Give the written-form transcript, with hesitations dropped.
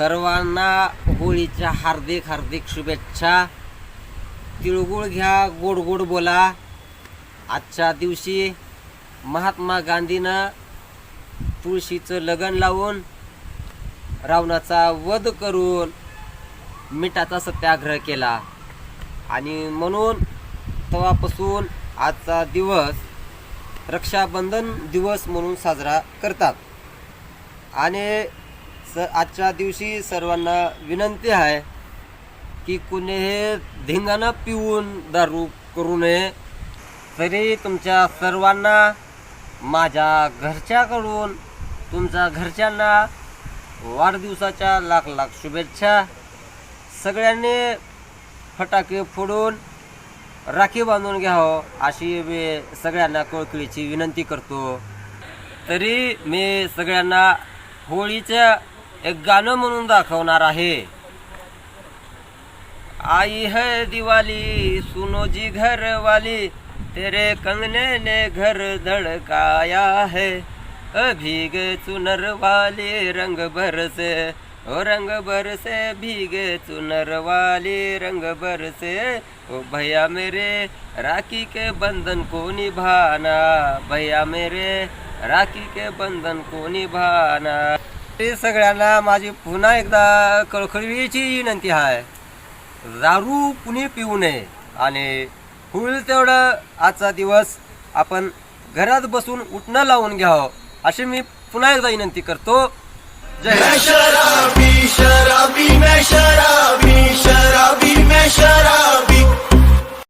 सर्वांना होळीच्या हार्दिक हार्दिक शुभेच्छा। तिळगुळ घ्या, गोड गोड बोला। आजच्या दिवशी महात्मा गांधीनं तुळशीचं लगन लावून रावणाचा वध करून मिठाचा सत्याग्रह केला आणि म्हणून तेव्हापासून आजचा दिवस रक्षाबंधन दिवस म्हणून साजरा करतात। आणि आजच्या दिवशी सर्वांना विनंती आहे की कुणीही धिंगाणा पिऊन दारू करू नये। तरी तुमच्या सर्वांना माझ्या घरच्याकडून तुमच्या घरच्यांना वाढदिवसाच्या लाख लाख शुभेच्छा। सगळ्यांनी फटाके फोडून राखी बांधून घ्यावं अशी मी सगळ्यांना कळकळीची विनंती करतो। तरी मी सगळ्यांना होळीचं एक गाणं म्हणून दाखवणार आहे। आई है दिवाली सुनो जी घर वाली, तेरे कंगने ने घर धड़काया है। भीगे चुनर वाली रंग बरसे, ओ रंग बरसे भीगे चुनर वाली रंग बरसे। ओ भैया मेरे राखी के बंधन को निभाना, भैया मेरे राखी के बंधन को निभाना। सगळ्यांना माझी पुन्हा एकदा कळकळीची विनंती आहे, दारू कुणी पिऊ नये आणि होईल तेवढं आजचा दिवस आपण घरात बसून उठणं लावून घ्यावं अशी मी पुन्हा एकदा विनंती करतो। जय हिंद। शराबी शराबी मैं शराबी शराबी मैं शराबी।